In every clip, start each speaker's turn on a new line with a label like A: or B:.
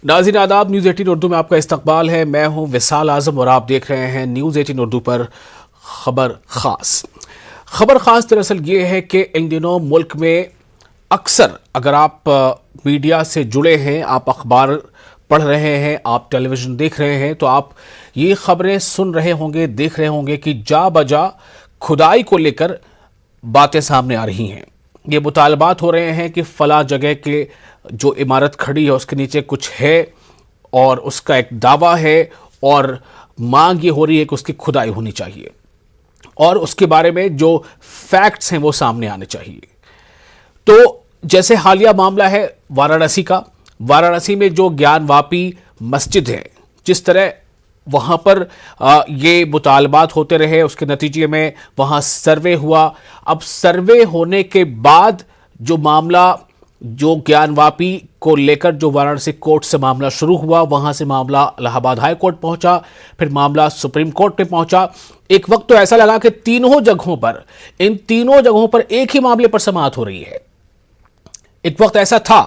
A: नाज़रीन आदाब, न्यूज़ 18 उर्दू में आपका इस्तकबाल है। मैं हूं विसाल आजम और आप देख रहे हैं न्यूज़ 18 उर्दू पर खबर खास। खबर खास दरअसल ये है कि इन दिनों मुल्क में अक्सर अगर आप मीडिया से जुड़े हैं, आप अखबार पढ़ रहे हैं, आप टेलीविज़न देख रहे हैं, तो आप ये खबरें सुन रहे होंगे, देख रहे होंगे कि जा बजा खुदाई को लेकर बातें सामने आ रही हैं। ये मुतालबात हो रहे हैं कि फ़ला जगह के जो इमारत खड़ी है उसके नीचे कुछ है और उसका एक दावा है और मांग ये हो रही है कि उसकी खुदाई होनी चाहिए और उसके बारे में जो फैक्ट्स हैं वो सामने आने चाहिए। तो जैसे हालिया मामला है वाराणसी का, वाराणसी में जो ज्ञानवापी मस्जिद है, जिस तरह वहाँ पर ये मुतालबात होते रहे, उसके नतीजे में वहाँ सर्वे हुआ। अब सर्वे होने के बाद जो मामला, जो ज्ञानवापी को लेकर जो वाराणसी कोर्ट से मामला शुरू हुआ, वहाँ से मामला इलाहाबाद हाई कोर्ट पहुँचा, फिर मामला सुप्रीम कोर्ट में पहुँचा। एक वक्त तो ऐसा लगा कि तीनों जगहों पर, इन तीनों जगहों पर एक ही मामले पर समाअत हो रही है। एक वक्त ऐसा था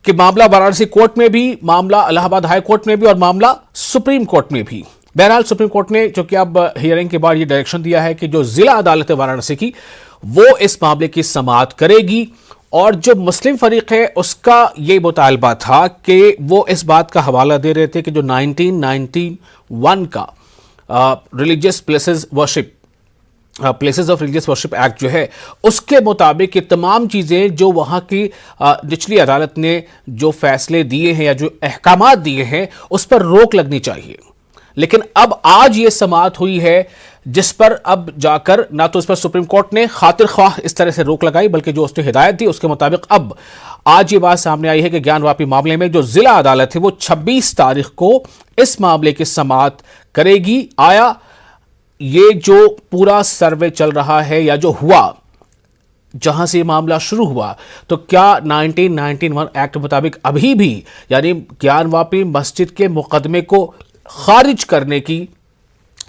A: कि मामला वाराणसी कोर्ट में भी, मामला इलाहाबाद हाई कोर्ट में भी और मामला सुप्रीम कोर्ट में भी। बहरहाल सुप्रीम कोर्ट ने जो कि अब हियरिंग के बाद ये डायरेक्शन दिया है कि जो जिला अदालत है वाराणसी की, वो इस मामले की समाअत करेगी। और जो मुस्लिम फरीक है उसका ये मुतालबा था कि वो इस बात का हवाला दे रहे थे कि जो 1991 का religious places worship, places of religious worship act जो है, उसके मुताबिक ये तमाम चीज़ें जो वहाँ की निचली अदालत ने जो फैसले दिए हैं या जो अहकामात दिए हैं उस पर रोक लगनी चाहिए। लेकिन अब आज ये समाअत हुई है जिस पर अब जाकर ना तो इस पर सुप्रीम कोर्ट ने खातिर ख्वाह इस तरह से रोक लगाई, बल्कि जो उसने हिदायत दी उसके मुताबिक अब आज ये बात सामने आई है कि ज्ञानवापी मामले में जो जिला अदालत है वो 26 तारीख को इस मामले की समाअत करेगी। आया ये जो पूरा सर्वे चल रहा है या जो हुआ, जहां से ये मामला शुरू हुआ, तो क्या 1991 एक्ट के मुताबिक अभी भी यानी ज्ञानवापी मस्जिद के मुकदमे को खारिज करने की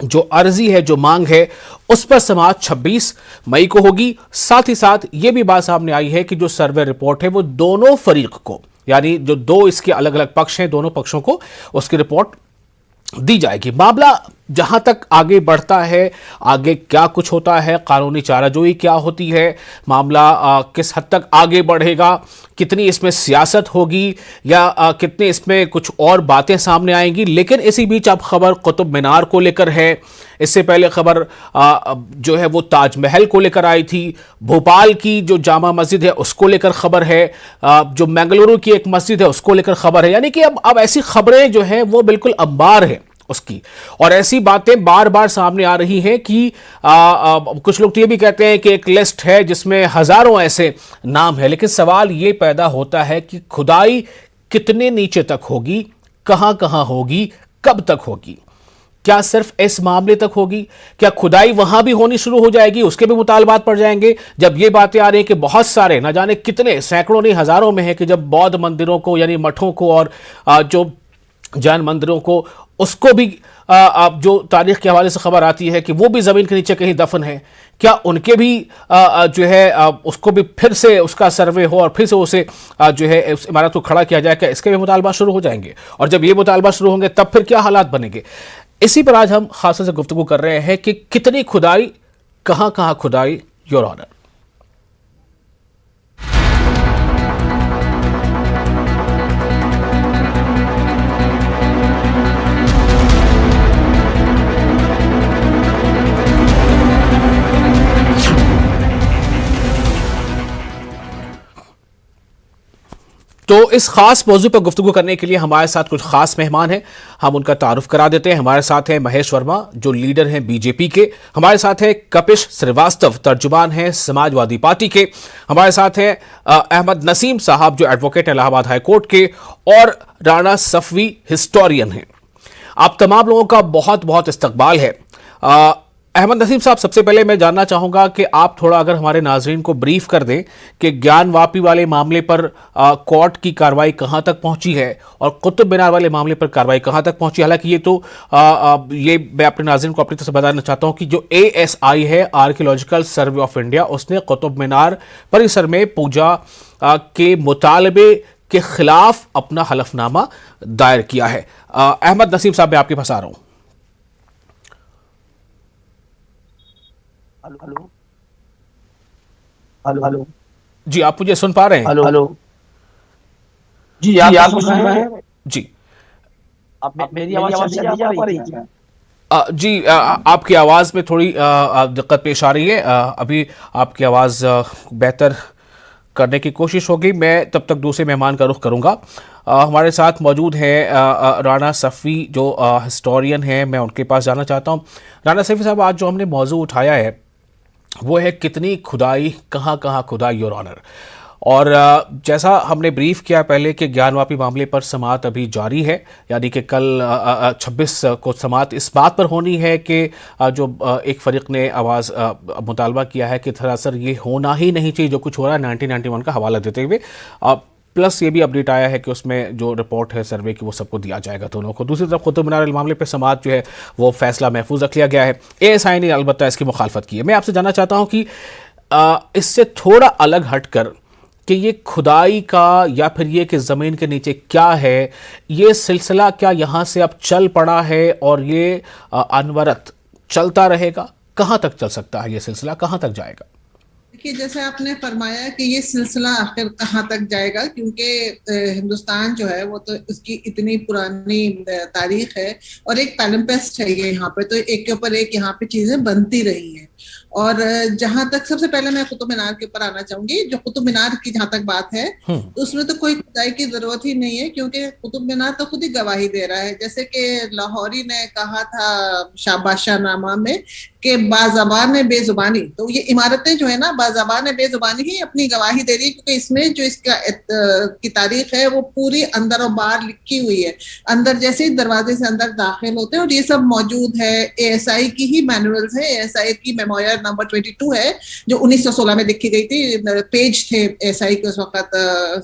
A: जो अर्जी है, जो मांग है, उस पर समाअत 26 मई को होगी। साथ ही साथ ये भी बात सामने आई है कि जो सर्वे रिपोर्ट है वो दोनों फरीक को, यानी जो दो इसके अलग अलग पक्ष हैं, दोनों पक्षों को उसकी रिपोर्ट दी जाएगी। मामला जहां तक आगे बढ़ता है, आगे क्या कुछ होता है, कानूनी चाराजोई क्या होती है, मामला किस हद तक आगे बढ़ेगा, कितनी इसमें सियासत होगी या कितने इसमें कुछ और बातें सामने आएंगी। लेकिन इसी बीच अब खबर कुतुब मीनार को लेकर है। इससे पहले खबर जो है वो ताजमहल को लेकर आई थी। भोपाल की जो जामा मस्जिद है उसको लेकर खबर है। जो बेंगलुरु की एक मस्जिद है उसको लेकर खबर है। यानी कि अब ऐसी खबरें जो हैं वो बिल्कुल अंबार है उसकी, और ऐसी बातें बार बार सामने आ रही हैं कि कुछ लोग तो ये भी कहते हैं कि एक लिस्ट है जिसमें हजारों ऐसे नाम है। लेकिन सवाल ये पैदा होता है कि खुदाई कितने नीचे तक होगी, कहां कहां होगी, कब तक होगी? क्या सिर्फ इस मामले तक होगी? क्या खुदाई वहां भी होनी शुरू हो जाएगी, उसके भी मुतालबात पड़ जाएंगे? जब ये बातें आ रही हैं कि बहुत सारे, ना जाने कितने, सैकड़ों नहीं हजारों में है कि जब बौद्ध मंदिरों को यानी मठों को और जो जैन मंदिरों को, उसको भी जो तारीख के हवाले से खबर आती है कि वो भी जमीन के नीचे कहीं दफन है, क्या उनके भी जो है उसको भी फिर से उसका सर्वे हो और फिर से उसे जो है उस इमारत को खड़ा किया जाए? क्या इसके भी मुतालबा शुरू हो जाएंगे? और जब ये मुतालबा शुरू होंगे तब फिर क्या हालात बनेंगे? इसी पर आज हम खास से गुफ्तगू कर रहे हैं कि कितनी खुदाई, कहां कहां खुदाई, योर ऑनर। तो इस खास मौजू पर गुफ्तगू करने के लिए हमारे साथ कुछ खास मेहमान हैं। हम उनका तारुफ करा देते हैं। हमारे साथ हैं महेश वर्मा, जो लीडर हैं बीजेपी के। हमारे साथ हैं कपिश श्रीवास्तव, तर्जुमान हैं समाजवादी पार्टी के। हमारे साथ हैं अहमद नसीम साहब, जो एडवोकेट हैं इलाहाबाद हाई कोर्ट के, और राणा सफवी, हिस्टोरियन हैं। आप तमाम लोगों का बहुत बहुत इस्तकबाल है। अहमद नसीम साहब, सबसे पहले मैं जानना चाहूंगा कि आप थोड़ा अगर हमारे नाजरीन को ब्रीफ कर दें कि ज्ञानवापी वाले मामले पर कोर्ट की कार्रवाई कहां तक पहुंची है और कुतुब मीनार वाले मामले पर कार्रवाई कहां तक पहुंची। हालांकि ये तो ये मैं अपने नाजरीन को अपनी तरफ से बताना चाहता हूं कि जो ASI है, आर्कियोलॉजिकल सर्वे ऑफ इंडिया, उसने कुतुब मीनार परिसर में पूजा के मुतालबे के खिलाफ अपना हलफनामा दायर किया है। अहमद नसीम साहब, मैं आपके पास आ रहा हूं।
B: Hello hello hello.
A: जी, आप मुझे सुन पा रहे हैं?
B: Hello hello. जी, आप सुन रहे हैं?
A: जी।
B: आप मेरी आवाज नहीं जा पा रही है?
A: जी, आपकी आवाज़ में थोड़ी दिक्कत पेश आ रही है। अभी आपकी आवाज़ बेहतर करने की कोशिश होगी। मैं तब तक दूसरे मेहमान का रुख करूंगा। हमारे साथ मौजूद हैं राना सफ़ी, जो हिस्टोरियन हैं। मैं उनके पास जाना चाहता हूं। राना सफ़ी साहब, आज जो हमने मौजू उठाया है वो है कितनी खुदाई, कहाँ कहाँ खुदाई, योर ऑनर। और जैसा हमने ब्रीफ किया पहले कि ज्ञानवापी मामले पर समाअत अभी जारी है, यानी कि कल 26 को समाअत इस बात पर होनी है कि जो एक फरीक ने आवाज़ मुतालबा किया है कि सरासर ये होना ही नहीं चाहिए जो कुछ हो रहा है, 1991 का हवाला देते हुए। प्लस ये भी अपडेट आया है कि उसमें जो रिपोर्ट है सर्वे की वो सबको दिया जाएगा दोनों को। दूसरी तरफ कुतुब मीनार मामले पर समाअत जो है वो फैसला महफूज रख लिया गया है। ASI ने अलबत्ता इसकी मुखालफत की है। मैं आपसे जानना चाहता हूँ कि इससे थोड़ा अलग हटकर कि ये खुदाई का या फिर ये कि ज़मीन के नीचे क्या है, ये सिलसिला क्या यहाँ से अब चल पड़ा है और ये अनवरत चलता रहेगा? कहाँ तक चल सकता है ये सिलसिला, कहाँ तक जाएगा?
C: देखिए, जैसे आपने फरमाया कि ये सिलसिला आखिर कहाँ तक जाएगा, क्योंकि हिंदुस्तान जो है वो तो इसकी इतनी पुरानी तारीख है और एक पैलिम्पेस्ट है ये यहाँ पे, तो एक के ऊपर एक यहाँ पे चीजें बनती रही हैं। और जहां तक सबसे पहले मैं कुतुब मीनार के ऊपर आना चाहूंगी। जो कुतुब मीनार की जहां तक बात है तो उसमें तो कोई खुदाई की जरूरत ही नहीं है, क्योंकि कुतुब मीनार तो खुद ही गवाही दे रहा है। जैसे कि लाहौरी ने कहा था शाबाशाह नामा में कि बाज़बान बेजुबानी, तो ये इमारतें जो है ना बाज़बान बेजुबानी ही अपनी गवाही दे रही है, क्योंकि इसमें जो इसका की तारीख है वो पूरी अंदर और बाहर लिखी हुई है। अंदर जैसे ही दरवाजे से अंदर दाखिल होते हैं, और ये सब मौजूद है। ASI की ही मैनुअल्स है, ASI की मेमोयर नंबर 22 है जो 1916 में लिखी गई थी। पेज थे ASI के उस वक्त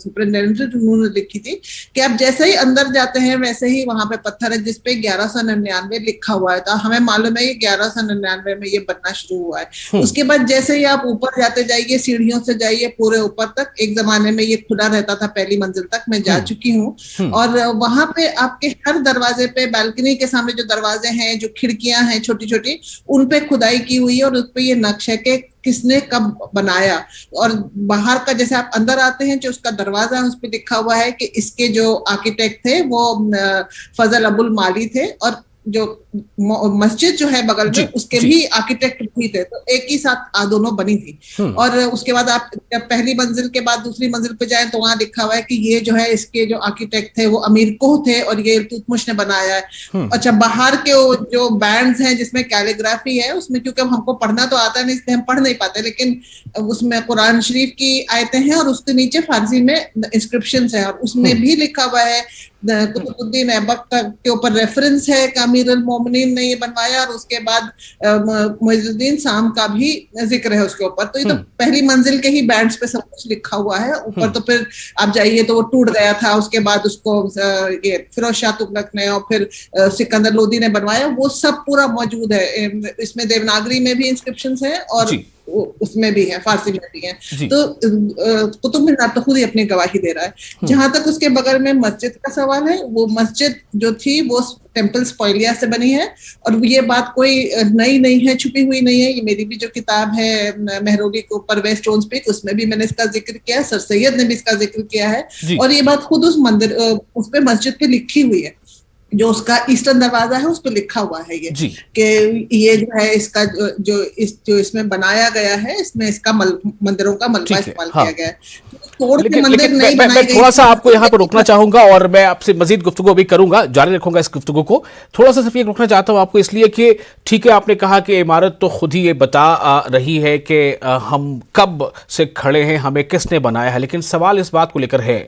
C: सुपरिटेंडेंट, उन्होंने लिखी थी कि आप जैसे ही अंदर जाते हैं वैसे ही वहां पे पत्थर है जिसपे 1199 लिखा हुआ है। तो हमें मालूम है ये 1199 में ये बनना शुरू हुआ है। उसके बाद जैसे ही आप ऊपर जाते जाइए, सीढ़ियों से जाइए पूरे ऊपर तक, एक जमाने में ये खुला रहता था, पहली मंजिल तक मैं जा चुकी हूँ। और वहां पे आपके हर दरवाजे पे, बालकनी के सामने जो दरवाजे हैं, जो खिड़कियां हैं छोटी छोटी, उन पे खुदाई की हुई है और उस पे ये नक्शा के किसने कब बनाया। और बाहर का जैसे आप अंदर आते हैं, जो उसका दरवाजा है उस पर लिखा हुआ है कि इसके जो आर्किटेक्ट थे वो फजल अबुल माली थे, और जो मस्जिद जो है बगल में उसके भी आर्किटेक्ट भी थे। तो एक ही साथ दोनों बनी थी। और उसके बाद आप जब पहली मंजिल के बाद दूसरी मंजिल पे जाए तो वहां लिखा हुआ है कि ये जो है इसके जो आर्किटेक्ट थे वो अमीर कोह थे और ये इल्तुतमिश ने बनाया है। अच्छा, बाहर के जो बैंड्स हैं जिसमें कैलीग्राफी है, उसमें क्योंकि हमको पढ़ना तो आता नहीं इसलिए हम पढ़ नहीं पाते, लेकिन उसमें कुरान शरीफ की आयतें हैं और उसके नीचे फारसी में इंस्क्रिप्शंस है, और उसमें भी लिखा हुआ है कुतुबुद्दीन ऐबक के ऊपर रेफरेंस है कि अमीर अल मोमिनीन ने ये बनवाया, और उसके बाद मुइज़ुद्दीन शाम का भी जिक्र है उसके ऊपर। तो ये तो पहली मंजिल के ही बैंड्स पे सब कुछ लिखा हुआ है। ऊपर तो फिर आप जाइए तो वो टूट गया था, उसके बाद उसको ये फिरोज शाह तुगलक ने और फिर सिकंदर लोदी ने बनवाया, वो सब पूरा मौजूद है। इसमें देवनागरी में भी इंस्क्रिप्शंस है और उसमें भी है, फारसी में भी है। तो कुतुब मीनार तो खुद ही अपनी गवाही दे रहा है। जहां तक उसके बगल में मस्जिद का सवाल है, वो मस्जिद जो थी वो टेम्पल स्पॉइलिया से बनी है, और ये बात कोई नई नहीं है, छुपी हुई नहीं है। ये मेरी भी जो किताब है मेहरौली के ऊपर वेस्ट स्टोन्स पीक, उसमें भी मैंने इसका जिक्र किया है, सर सैयद ने भी इसका जिक्र किया है, और ये बात खुद उस मंदिर उस पे मस्जिद पे लिखी हुई है। जो उसका ईस्टर्न दरवाजा है उस पर लिखा हुआ है ये कि ये जो है इसका जो इसमें बनाया गया है, इसमें इसका मंदिरों का मलबा इस्तेमाल किया गया है। तोड़ के मंदिर नहीं बनाए गए।
A: थोड़ा सा आपको यहाँ पर रोकना चाहूंगा और मैं आपसे मजीद गुफ्तगू भी करूंगा, जारी रखूंगा इस गुफ्तगू को। थोड़ा सा सिर्फ ये रोकना चाहता हूँ आपको, इसलिए कि ठीक है आपने कहा कि इमारत तो खुद ही ये बता रही है कि हम कब से खड़े हैं, हमें किसने बनाया है, लेकिन सवाल इस बात को लेकर है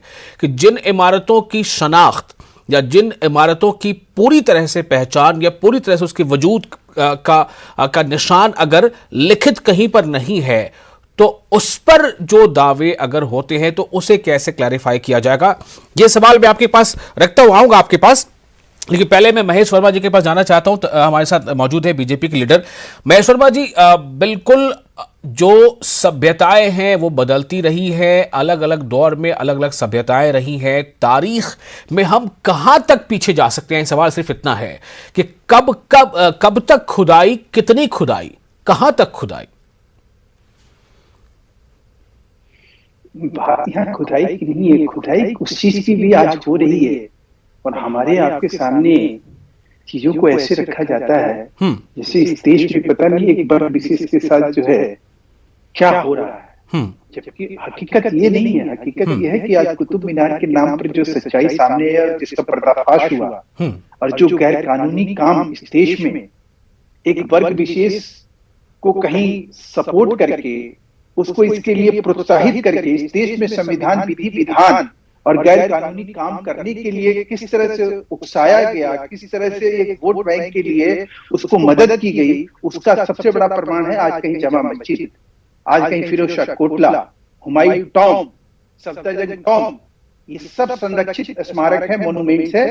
A: कि जिन इमारतों की शनाख्त या जिन इमारतों की पूरी तरह से पहचान या पूरी तरह से उसके वजूद का निशान अगर लिखित कहीं पर नहीं है, तो उस पर जो दावे अगर होते हैं तो उसे कैसे क्लैरिफाई किया जाएगा? ये सवाल मैं आपके पास रखता हुआ आऊंगा आपके पास। लेकिन पहले मैं महेश वर्मा जी के पास जाना चाहता हूं। हमारे साथ मौजूद है बीजेपी के लीडर महेश वर्मा जी। बिल्कुल जो सभ्यताएं हैं वो बदलती रही है, अलग अलग दौर में अलग अलग सभ्यताएं रही हैं। तारीख में हम कहां तक पीछे जा सकते हैं? सवाल सिर्फ इतना है कि कब तक खुदाई, कितनी खुदाई, कहां तक खुदाई?
B: यहाँ खुदाई की नहीं है, खुदाई उस चीज की भी आज हो रही है और हमारे आपके सामने चीजों को ऐसे रखा जाता है जैसे इस देश में पता नहीं एक बार विशेष के साथ जो है क्या हो रहा है, जबकि हकीकत ये नहीं है। हकीकत ये है कि आज कुतुब मीनार के नाम पर जो सच्चाई सामने है, जिसका पर्दाफाश हुआ और जो गैर कानूनी काम इस देश में एक वर्ग विशेष को कहीं सपोर्ट करके उसको इसके लिए प्रोत्साहित करके इस देश में संविधान, विधि विधान और गैर कानूनी काम करने के लिए किस तरह से उकसाया गया, किस तरह से एक वोट बैंक के लिए उसको मदद की गई, उसका सबसे बड़ा प्रमाण है आज कहीं जामा मस्जिद, आज कहीं फिरोज शाह कोटला, हुमायूं टॉम, सफदरजंग टॉम, ये सब संरक्षित स्मारक है, मोन्यूमेंट्स है,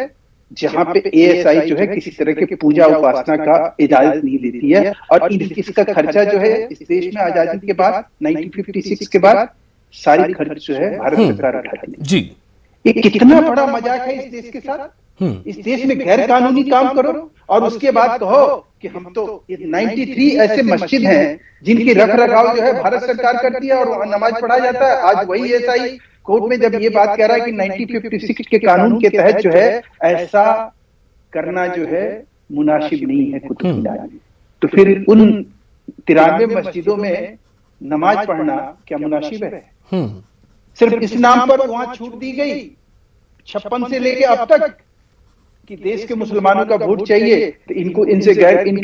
B: जहां पे एएसआई जो है किसी तरह के पूजा उपासना का इजाजत नहीं देती है। और इसका खर्चा जो है इस देश में आजादी के बाद 1956 के बाद सारी खर्च जो है भारत सरकार उठाती है
A: जी।
B: ये कितना बड़ा मजाक है इस देश के साथ। इस देश में गैर कानूनी काम करो और उसके बाद कहो कि हम तो 93 ऐसे मस्जिद हैं जिनकी रख रखाव जो है भारत सरकार करती है और वहां नमाज पढ़ा जाता है। आज वही एएसआई कोर्ट में जब ये बात कह रहा है कि 1956 के कानून के तहत जो है ऐसा करना जो है मुनासिब नहीं है कुतुब मीनार में, तो फिर उन 93 मस्जिदों में नमाज पढ़ना क्या मुनासिब है? सिर्फ इस नाम पर वहां छूट दी गई 56 से लेके अब तक कि देश के मुसलमानों का वोट चाहिए, तो इनको इनके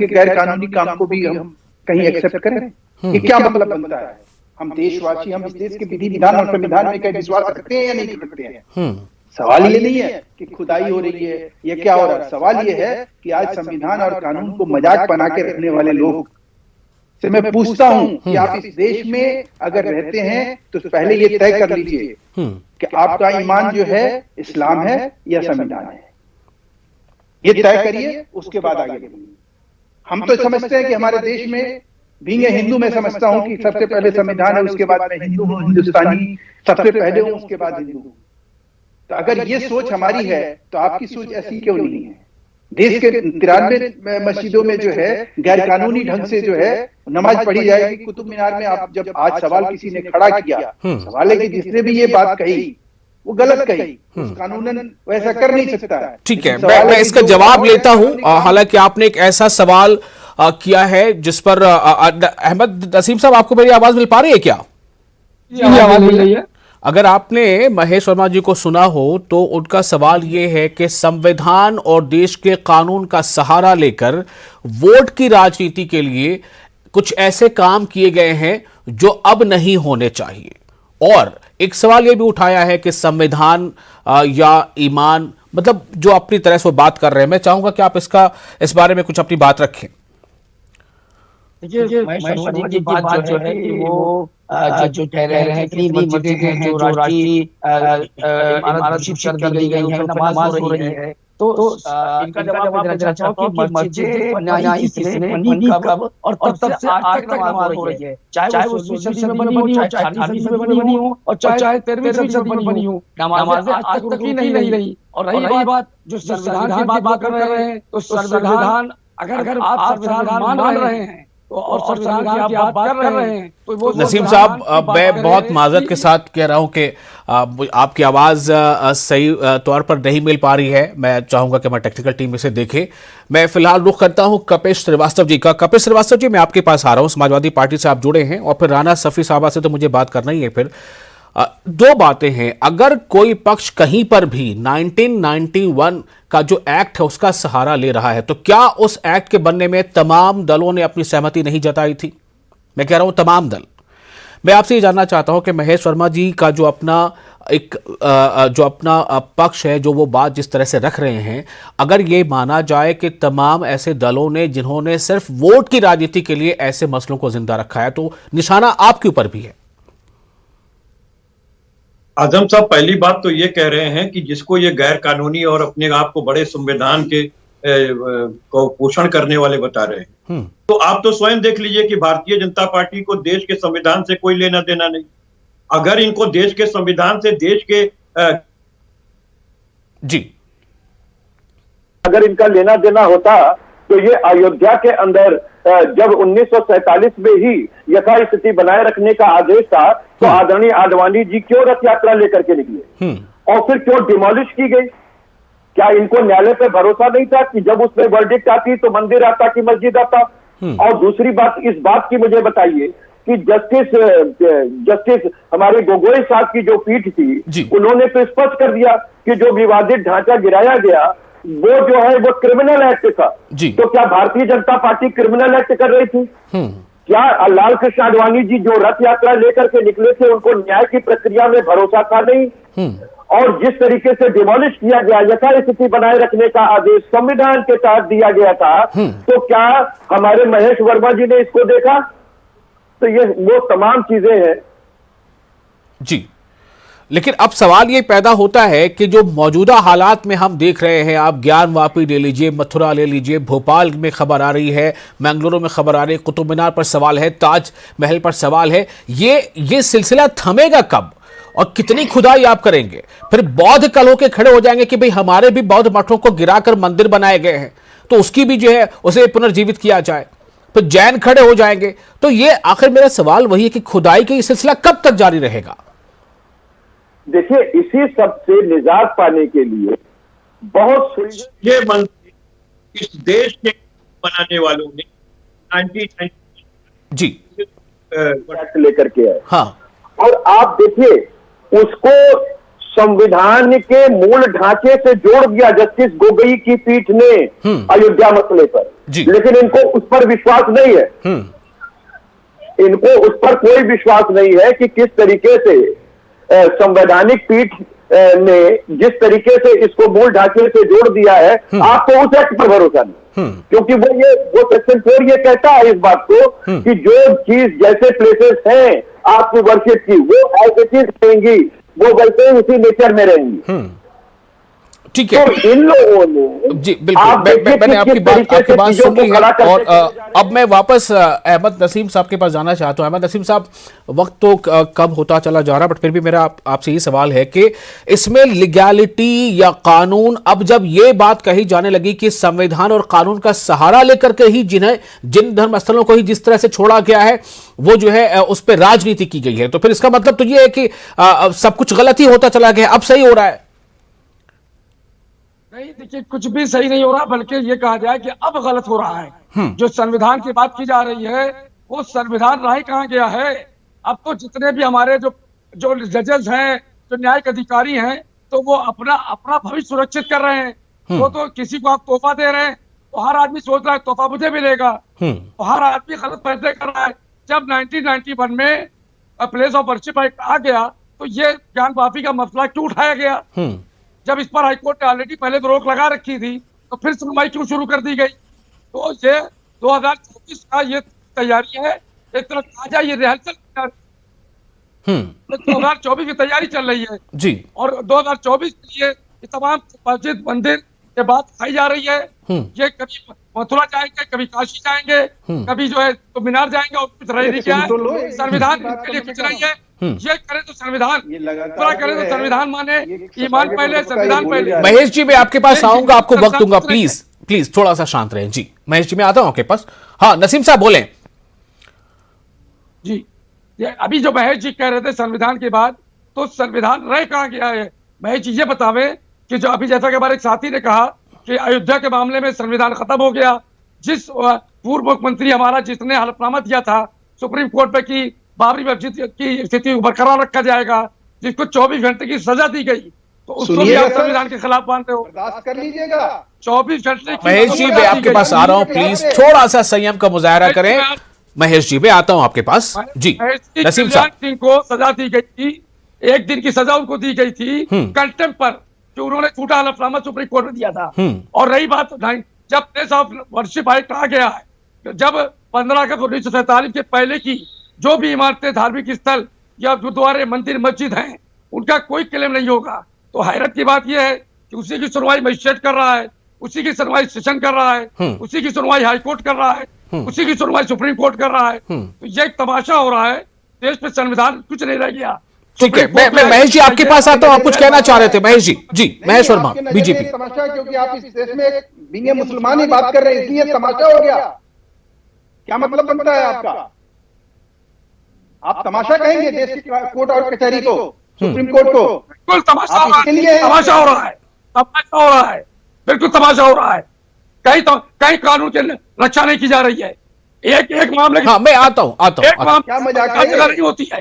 B: गैर कानूनी काम को भी हम कहीं एक्सेप्ट करें? ये क्या मतलब बनता है? हम देशवासी, हम इस देश के विधि विधान और संविधान में क्या विश्वास रखते हैं या नहीं रखते हैं? सवाल ये नहीं है कि खुदाई हो रही है या क्या हो रहा है, सवाल ये है कि आज संविधान और कानून को मजाक बना के रखने वाले लोग से मैं पूछता हूं कि आप इस देश में अगर रहते हैं तो पहले ये तय कर लीजिए कि आपका ईमान जो है इस्लाम है या संविधान है। ये तय करिए, उसके बाद आगे बढ़िए। हम तो समझते हैं कि हमारे देश में बीइंग हिंदू, मैं समझता हूं कि सबसे पहले संविधान है, उसके बाद मैं हिंदू हूं, हिंदुस्तानी सबसे पहले हूं, उसके बाद हिंदू हूं। तो अगर ये सोच हमारी है तो आपकी सोच ऐसी क्यों नहीं है? देश के 93 मस्जिदों में जो है गैर कानूनी ढंग से जो है नमाज पढ़ी जाएगी। कुतुब मीनार में आप जब आज सवाल किसी ने खड़ा किया, सवाल है कि जिसने भी ये बात कही वो गलत कही, कानूनन वैसा कर नहीं सकता है।
A: ठीक है, मैं इसका जवाब लेता हूं। हालांकि आपने एक ऐसा सवाल किया है जिस पर अहमद नसीम साहब, आपको मेरी आवाज मिल पा रही है क्या?
B: आवाज मिल रही है।
A: अगर आपने महेश वर्मा जी को सुना हो तो उनका सवाल ये है कि संविधान और देश के कानून का सहारा लेकर वोट की राजनीति के लिए कुछ ऐसे काम किए गए हैं जो अब नहीं होने चाहिए। और एक सवाल ये भी उठाया है कि संविधान या ईमान, मतलब जो अपनी तरह से वो बात कर रहे हैं। मैं चाहूंगा कि आप इस बारे में कुछ अपनी बात रखें।
D: देखिए महेश वर्मा जी की बात जो है कि वो जो कह रहे हैं कि मस्जिदें हैं जो राष्ट्रीय इमारत घोषित कर दी गई है, नमाज हो रही है, तो इनका जवाब मैं देना चाहता हूं कि मस्जिदें बनाई किसने, बनी कब और तब से आज तक नमाज हो रही है। चाहे वो 16वीं सदी में बनी हो, चाहे 18वीं सदी में बनी हो और चाहे 13वीं सदी में बनी हो, नमाजें आज तक रुकी नहीं रही। और रही बात जो संविधान की बात कर रहे हैं, तो संविधान अगर आप संविधान मान रहे हैं और संविधान की आप बात कर रहे हैं तो वो
A: नसीम साहब, मैं बहुत माजरत के साथ कह रहा हूं कि आपकी आवाज सही तौर पर नहीं मिल पा रही है। मैं चाहूंगा कि हमारी टेक्निकल टीम इसे देखे। मैं फिलहाल रुख करता हूं कपिश श्रीवास्तव जी का। कपिश श्रीवास्तव जी, मैं आपके पास आ रहा हूं। समाजवादी पार्टी से आप जुड़े हैं और फिर राना सफी साहबा से तो मुझे बात करना ही है। फिर दो बातें हैं। अगर कोई पक्ष कहीं पर भी 1991 का जो एक्ट है उसका सहारा ले रहा है, तो क्या उस एक्ट के बनने में तमाम दलों ने अपनी सहमति नहीं जताई थी? मैं कह रहा हूं तमाम दल। मैं आपसे ये जानना चाहता हूं कि महेश वर्मा जी का जो अपना पक्ष है, जो वो बात जिस तरह से रख रहे हैं, अगर ये माना जाए कि तमाम ऐसे दलों ने जिन्होंने सिर्फ वोट की राजनीति के लिए ऐसे मसलों को जिंदा रखा है, तो निशाना आपके ऊपर भी है।
E: आजम साहब, पहली बात तो ये कह रहे हैं कि जिसको ये गैर कानूनी और अपने आप को बड़े संविधान के को पोषण करने वाले बता रहे हैं, तो आप तो स्वयं देख लीजिए कि भारतीय जनता पार्टी को देश के संविधान से कोई लेना देना नहीं। अगर इनको देश के संविधान से, देश के
A: जी
F: अगर इनका लेना देना होता तो ये अयोध्या के अंदर जब 1947 में ही यथास्थिति बनाए रखने का आदेश था, तो आदरणीय आडवाणी जी क्यों रथ यात्रा लेकर के निकले और फिर क्यों डिमोलिश की गई? क्या इनको न्यायालय पे भरोसा नहीं था कि जब उसमें वर्डिक्ट आती तो मंदिर आता कि मस्जिद आता? और दूसरी बात, इस बात की मुझे बताइए कि जस्टिस हमारे गोगोई साहब की जो पीठ थी, उन्होंने तो स्पष्ट कर दिया कि जो विवादित ढांचा गिराया गया वो जो है वो क्रिमिनल एक्ट था। तो क्या Bharatiya Janata party criminal act कर रही थी? क्या लाल कृष्ण आडवाणी जी जो रथ यात्रा लेकर के निकले थे, उनको न्याय की प्रक्रिया में भरोसा था नहीं? और जिस तरीके से डिमोलिश किया गया, यथास्थिति बनाए रखने का आदेश संविधान के तहत दिया गया था, तो क्या हमारे महेश वर्मा जी ने इसको देखा? तो ये वो तमाम चीजें हैं।
A: जी, लेकिन अब सवाल ये पैदा होता है कि जो मौजूदा हालात में हम देख रहे हैं, आप ज्ञानवापी ले लीजिए, मथुरा ले लीजिए, भोपाल में खबर आ रही है, बेंगलुरु में खबर आ रही है, कुतुब मीनार पर सवाल है, ताज महल पर सवाल है, ये सिलसिला थमेगा कब और कितनी खुदाई आप करेंगे? फिर बौद्ध कल होकर खड़े हो जाएंगे कि भाई हमारे भी बौद्ध मठों को गिराकर मंदिर बनाए गए हैं, तो उसकी भी जो है उसे पुनर्जीवित किया जाए। फिर जैन खड़े हो जाएंगे। तो ये आखिर मेरा सवाल वही है कि खुदाई का ये सिलसिला कब तक जारी रहेगा?
F: देखिए, इसी सब से निजात पाने के लिए बहुत
E: ये मंदिर इस देश के बनाने वालों ने 1990
A: जी
F: लेकर के आए।
A: हाँ,
F: और आप देखिए उसको संविधान के मूल ढांचे से जोड़ दिया जस्टिस गोगोई की पीठ ने अयोध्या मसले पर, लेकिन इनको उस पर विश्वास नहीं है। इनको उस पर कोई विश्वास नहीं है कि किस तरीके से संवैधानिक पीठ ने जिस तरीके से इसको मूल ढांचे से जोड़ दिया है, आपको उस एक्ट पर भरोसा नहीं, क्योंकि वो सेक्शन 4 ये कहता है इस बात को कि जो चीज जैसे प्लेसेस हैं आपकी वर्शिप की, वो एज इट इज रहेंगी, वो वैसे ही उसी नेचर में रहेंगी।
A: ठीक है,
F: तो इन लोगों ने
A: जी बिल्कुल, मैंने आपकी बात सुन ली है। और अब मैं वापस अहमद नसीम साहब के पास जाना चाहता हूं। अहमद नसीम साहब, वक्त तो कब होता चला जा रहा, बट फिर भी मेरा आपसे ये सवाल है कि इसमें लीगैलिटी या कानून, अब जब ये बात कही जाने लगी कि संविधान और कानून का सहारा लेकर के ही जिन धर्म स्थलों को ही जिस तरह से छोड़ा गया है, वो जो है उस पर राजनीति की गई है, तो फिर इसका मतलब तो ये है कि सब कुछ गलत ही होता चला गया, अब सही हो रहा है?
D: नहीं, देखिए, कुछ भी सही नहीं हो रहा, बल्कि ये कहा जाए कि अब गलत हो रहा है। जो संविधान की बात की जा रही है, वो संविधान रह कहाँ गया है? अब तो जितने भी हमारे जो जजेस हैं, जो न्यायिक अधिकारी हैं, तो वो अपना भविष्य सुरक्षित कर रहे हैं। वो तो किसी को आप तोहफा दे रहे हैं, तो हर आदमी सोच रहा है तोहफा मुझे मिलेगा, तो हर आदमी गलत फैसले कर रहा है। जब 1991 में प्लेस ऑफ वर्शिप एक्ट आ गया, तो ये ज्ञान माफी का मसला क्यों उठाया गया? जब इस पर हाईकोर्ट ने ऑलरेडी पहले तो रोक लगा रखी थी, तो फिर सुनवाई क्यों शुरू कर दी गई? तो ये 2024 का ये तैयारी है, एक तरह कहा जाए ये रिहर्सल 2024 की तैयारी चल रही है
A: जी। और
D: 2024 के लिए ये तमाम मस्जिद मंदिर ये बात खाई जा रही है। ये कभी मथुरा जाएंगे, कभी काशी जाएंगे, कभी जो है तो मीनार जाएंगे, और कुछ रह नहीं गया है। संविधान के लिए कुछ नहीं है। ये करे तो संविधान, पूरा करे तो संविधान माने, ईमान पहले, संविधान पहले।
A: महेश जी, मैं आपके पास आऊंगा, आपको वक्त दूंगा, प्लीज थोड़ा सा शांत रहें। जी महेश जी, मैं आता हूं आपके पास। हाँ, नसीम साहब बोलें।
D: जी, ये अभी जो महेश जी कह रहे थे संविधान के बाद, तो संविधान रह कहाँ गया है? महेश जी ये बतावे कि जो अभी जैसा कि हमारे एक साथी ने कहा कि अयोध्या के मामले में संविधान खत्म हो गया। जिस पूर्व मुख्यमंत्री हमारा जिसने हलफनामा दिया था सुप्रीम कोर्ट पे कि बाबरी मस्जिद की स्थिति बरकरार रखा जाएगा, जिसको 24 घंटे की सजा दी गई, तो उसको भी आप संविधान के खिलाफ मानते हो?
B: बर्दाश्त कर लीजिएगा।
D: 24 घंटे।
A: महेश जी, मैं आपके पास आ रहा हूं, प्लीज थोड़ा सा संयम का मुजाहरा करें। महेश जी, मैं आता हूं आपके पास। जी नसीम साहब,
D: सिंह को सजा दी गई थी, 1 दिन की सजा उनको दी गई थी कंटेम्प्ट पर, जो उन्होंने झूठा हलफनामा सुप्रीम कोर्ट में दिया था। और रही बात जब प्लेस ऑफ वर्शिप एक्ट आ गया है, जब 15 अगस्त 1947 के पहले की जो भी इमारतें, धार्मिक स्थल या गुरुद्वारे, मंदिर, मस्जिद हैं,
G: उनका कोई क्लेम नहीं होगा। तो हैरत की बात यह है कि उसी की सुनवाई मजिस्ट्रेट कर रहा है, उसी की सुनवाई सेशन कर रहा है, उसी की सुनवाई हाई कोर्ट कर रहा है, उसी की सुनवाई सुप्रीम कोर्ट कर रहा है। तो ये एक तमाशा हो रहा है, देश में संविधान कुछ नहीं रह गया।
A: ठीक है, मैं महेश जी आपके पास आता हूं, आप कुछ कहना चाह रहे थे महेश जी। जी महेश वर्मा, बीजेपी।
B: तमाशा, क्योंकि आप इस देश में एक बींगे मुसलमान ही बात कर रहे हैं, इसलिए तमाशा हो गया। क्या मतलब बनता है आपका? आप तमाशा कहेंगे देश की कोर्ट और कचहरी को, सुप्रीम कोर्ट को?
G: बिल्कुल तमाशा हो रहा है,
B: तमाशा
G: हो रहा है, तमाशा हो रहा है, बिल्कुल तमाशा हो रहा है। कहीं कानून की रक्षा नहीं की जा रही है। एक मामले की,
A: हाँ मैं आता हूं
B: क्या मजाक
G: जगह नहीं होती है,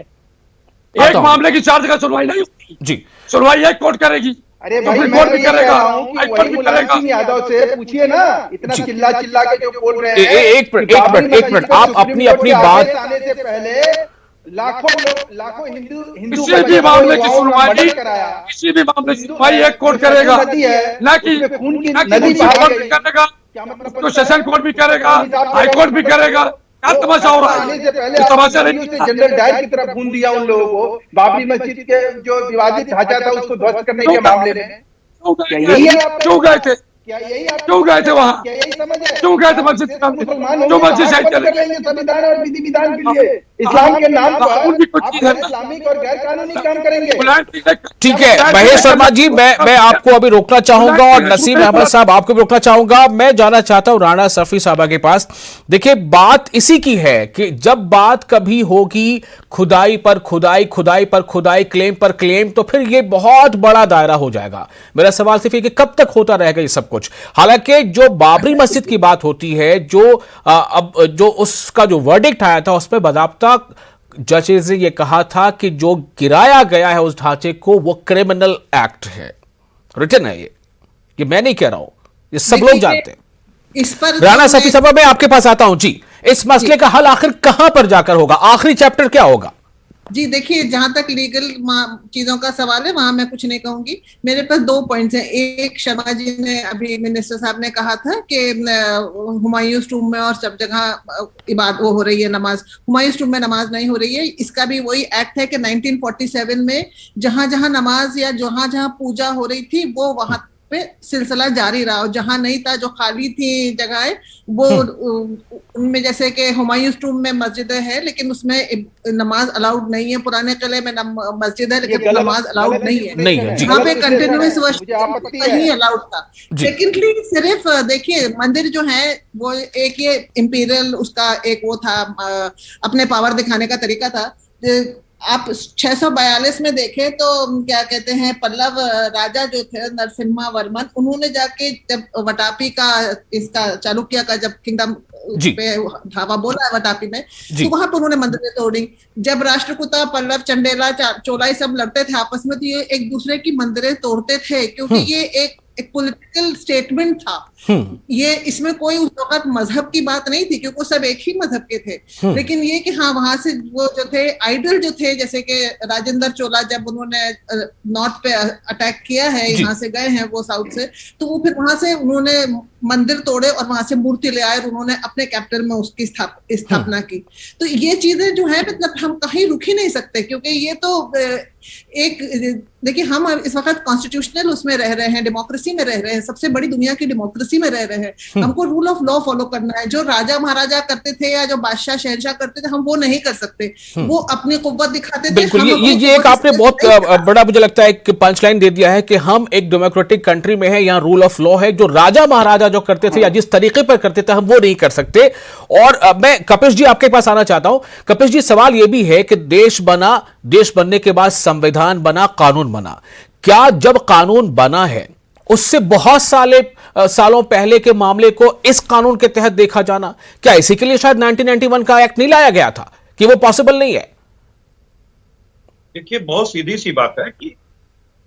G: एक मामले की 4 जगह सुनवाई नहीं होती
A: जी।
G: सुनवाई एक कोर्ट करेगी,
B: अरे भाई
G: सुप्रीम
B: मैं
G: कोर्ट
B: तो
G: भी
B: ये कह
G: करेगा,
B: रहा हूं कि
G: हाई कोर्ट
B: वही
G: भी
B: मुलायम
G: करेगा।
B: सिंह यादव से पूछिए ना, इतना चिल्ला चिल्ला के जो बोल रहे हैं।
A: एक मिनट आप अपनी बात,
B: आने से पहले लाखों हिंदू
G: किसी भी मामले की सुनवाई एक कोर्ट करेगा, ना कि
B: नदी
G: कोर्ट भी करेगा, तो सेशन कोर्ट भी करेगा, हाई कोर्ट भी करेगा। क्या तमाशा हो रहा है? ये तमाशा नहीं।
B: जनरल डायर की तरफ भून दिया उन लोगों को, बाबरी मस्जिद के जो विवादित ढांचा था उसको ध्वस्त करने के मामले में।
G: क्यों गए थे?
B: क्या यही आप
G: क्यों गए थे वहाँ?
B: क्या यही समझ है?
G: क्यों गए थे मस्जिद?
B: मुसलमान
G: क्यों मस्जिद साइड चले?
B: संविधान और विधि विधान के लिए इस्लाम के नाम पर
G: कानून भी कुछ
B: आप
G: चीज है।
B: इस्लामिक और गैर कानूनी काम करेंगे।
A: ठीक है महेश वर्मा जी, मैं आपको अभी रोकना चाहूंगा और नसीम अहमद साहब आपको भी रोकना चाहूंगा। मैं जाना चाहता हूं राणा सफी साहबा के पास। देखिए बात इसी की है कि जब बात कभी होगी खुदाई पर खुदाई, खुदाई पर खुदाई, क्लेम पर क्लेम, तो फिर ये बहुत बड़ा दायरा हो जाएगा। मेरा सवाल सिर्फ ये कि कब तक होता रहेगा ये सब कुछ। हालांकि जो बाबरी मस्जिद की बात होती है, जो उसका जो वर्डिक्ट आया था उसमें बाकायदा जजेस ने यह कहा था कि जो गिराया गया है उस ढांचे को वो क्रिमिनल एक्ट है, रिटर्न है ये मैं नहीं कह रहा हूं, ये सब लोग जानते हैं।
C: इस पर
A: राणा सफी साहब मैं आपके पास आता हूं जी। इस मसले का हल आखिर कहां पर जाकर होगा? आखिरी चैप्टर क्या होगा?
C: जी देखिए, जहां तक लीगल चीजों का सवाल है वहां मैं कुछ नहीं कहूंगी। मेरे पास 2 पॉइंट्स हैं। एक, शर्मा जी ने अभी मिनिस्टर साहब ने कहा था कि हुमायूं टूम में और सब जगह इबादत वो हो रही है, नमाज। हुमायूं टूम में नमाज नहीं हो रही है। इसका भी वही एक्ट है कि 1947 में जहां जहां नमाज या जहां जहां पूजा हो रही थी वो वहां पे सिलसिला जारी रहा, और जहां नहीं था, जो खाली थी जगहें, वो उनमें जैसे कि हुमायूं टूम में मस्जिद है लेकिन उसमें नमाज अलाउड नहीं है। पुराने किले में मस्जिद है लेकिन नमाज अलाउड नहीं है। वहाँ पे कंटिन्यूअस नहीं अलाउड था। सेकेंडली, सिर्फ देखिए मंदिर जो है वो एक ये इंपीरियल उसका एक वो था, अपने पावर दिखाने का तरीका था। आप 642 में देखें तो क्या कहते हैं, पल्लव राजा जो थे नरसिम्हा वर्मन, उन्होंने जाके जब वटापी का इसका चालुक्य का जब किंगडम पे धावा बोला है वटापी में, तो वहां पर उन्होंने मंदिरें तोड़ी। जब राष्ट्रकूटा, पल्लव, चंडेला, चोला ये सब लड़ते थे आपस में तो ये एक दूसरे की मंदिरें तोड़ते थे, क्योंकि ये एक पॉलिटिकल स्टेटमेंट था। ये इसमें कोई उस वक्त मजहब की बात नहीं थी क्योंकि वो सब एक ही मजहब के थे। लेकिन ये कि हाँ, वहां से वो जो थे आइडल जो थे, जैसे कि राजेंद्र चोला जब उन्होंने नॉर्थ पे अटैक किया है, यहाँ से गए हैं वो साउथ से, तो वो फिर वहां से उन्होंने मंदिर तोड़े और वहां से मूर्ति ले आए और उन्होंने अपने कैपिटल में उसकी स्थापना की। तो ये चीजें जो है मतलब हम कहीं रुक ही नहीं सकते, क्योंकि ये तो एक देखिए, हम इस वक्त कॉन्स्टिट्यूशनल उसमें रह रहे हैं, डेमोक्रेसी में रह रहे हैं, सबसे बड़ी दुनिया की डेमोक्रेसी में रह रहे हैं। हमको रूल ऑफ लॉ फॉलो करना है। जो राजा महाराजा करते थे या जो बादशाह शहनशाह करते थे, हम वो नहीं कर सकते। वो अपनी कुव्वत दिखाते थे।
A: बिल्कुल, ये एक आपने बहुत बड़ा मुझे लगता है एक पंचलाइन दे दिया है कि हम एक डेमोक्रेटिक कंट्री में है, यहाँ रूल ऑफ लॉ है। जो राजा महाराजा जो करते थे या जिस तरीके पर करते थे हम वो नहीं कर सकते। और मैं कपिश जी आपके पास आना चाहता हूं। कपिश जी, सवाल यह भी है कि देश बना, देश बनने के बाद संविधान बना, कानून बना। क्या जब कानून बना है उससे बहुत सालों पहले के मामले को इस कानून के तहत देखा जाना, क्या इसी के लिए शायद 1991 का एक्ट नहीं लाया गया था कि वो पॉसिबल नहीं है?
E: देखिए, बहुत सीधी सी बात है कि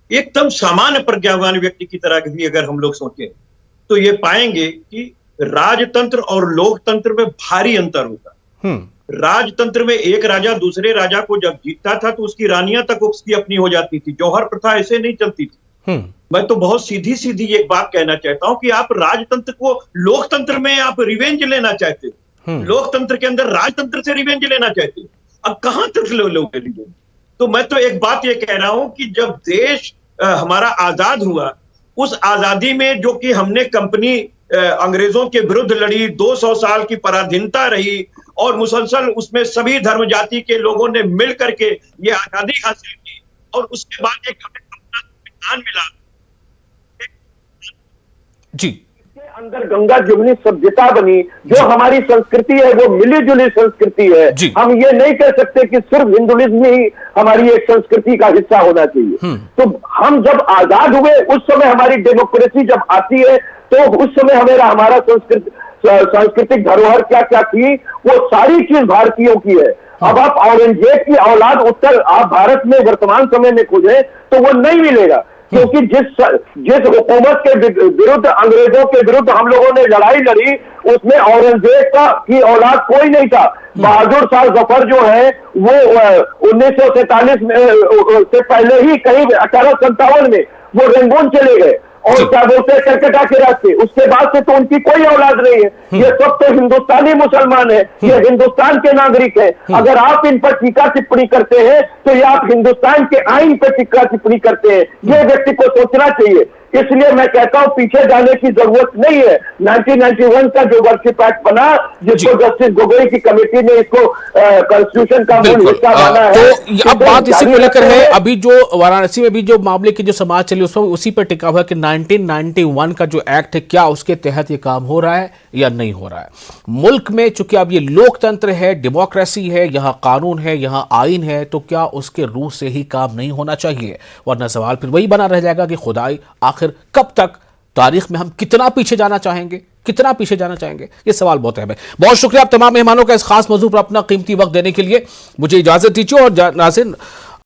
E: एकदम सामान्य प्रज्ञावान व्यक्ति की तरह भी अगर हम लोग सोचें तो ये पाएंगे कि राजतंत्र और लोकतंत्र में भारी अंतर होता है। राजतंत्र में एक राजा दूसरे राजा को जब जीतता था तो उसकी रानियां तक उसकी अपनी हो जाती थी। जौहर प्रथा ऐसे नहीं चलती थी। मैं तो बहुत सीधी सीधी एक बात कहना चाहता हूं कि आप राजतंत्र को लोकतंत्र में आप रिवेंज लेना चाहते हो, लोकतंत्र के अंदर राजतंत्र से रिवेंज लेना चाहते हो। अब कहां तक लोगे रिवेंज? तो मैं तो एक बात ये कह रहा हूं कि जब देश हमारा आजाद हुआ, उस आजादी में जो कि हमने कंपनी अंग्रेजों के विरुद्ध लड़ी, 200 साल की पराधीनता रही और मुसलसल उसमें सभी धर्म जाति के लोगों ने मिल करके ये आजादी हासिल की, और उसके बाद एक हमें अपना संविधान मिला।
A: जी,
F: के अंदर गंगा जमुनी सभ्यता बनी, जो हमारी संस्कृति है वो मिली जुली संस्कृति है। हम ये नहीं कह सकते कि सिर्फ हिंदुइज्म ही हमारी एक संस्कृति का हिस्सा होना चाहिए। तो हम जब आजाद हुए उस समय हमारी डेमोक्रेसी जब आती है तो उस समय हमारा सांस्कृतिक धरोहर क्या क्या थी, वो सारी चीज भारतीयों की है। अब आप औरंगजेब की औलाद उत्तर आप भारत में वर्तमान समय में खोजें तो वो नहीं मिलेगा, क्योंकि जिस हुकूमत के विरुद्ध, अंग्रेजों के विरुद्ध हम लोगों ने लड़ाई लड़ी, उसमें औरंगजेब की औलाद कोई नहीं था। बहादुर शाह जफर जो है वो 1947 में से पहले ही कहीं 1857 में वो रंगून चले गए और क्या बोलते हैं कलकत्ता के रास्ते, उसके बाद से तो उनकी कोई औलाद नहीं है। ये सब तो हिंदुस्तानी मुसलमान है, ये हिंदुस्तान के नागरिक है। अगर आप इन पर टीका टिप्पणी करते हैं तो ये आप हिंदुस्तान के आइन पर टीका टिप्पणी करते हैं, ये व्यक्ति को सोचना चाहिए। इसलिए मैं कहता हूं पीछे जाने की जरूरत नहीं है। 1991 का जो वर्शिप एक्ट बना, जिसको जस्टिस गोगोई की कमेटी ने इसको कॉन्स्टिट्यूशन का मूल हिस्सा माना है,
A: तो अब बात इसी को लेकर है। अभी जो वाराणसी में भी जो मामले की जो समाज चली उसमें उसी पर टिका हुआ कि 1991 का जो एक्ट है, क्या उसके तहत ये काम हो रहा है या नहीं हो रहा है। मुल्क में चूंकि अब ये लोकतंत्र है, डेमोक्रेसी है, यहाँ कानून है, यहाँ आइन है, तो क्या उसके रूह से ही काम नहीं होना चाहिए? वरना सवाल फिर वही बना रह जाएगा कि खुदाई आखिर कब तक, तारीख में हम कितना पीछे जाना चाहेंगे, कितना पीछे जाना चाहेंगे, ये सवाल बहुत है। बहुत शुक्रिया आप तमाम मेहमानों का इस खास मौजू पर अपना कीमती वक्त देने के लिए। मुझे इजाजत दीजिए और नाज़रीन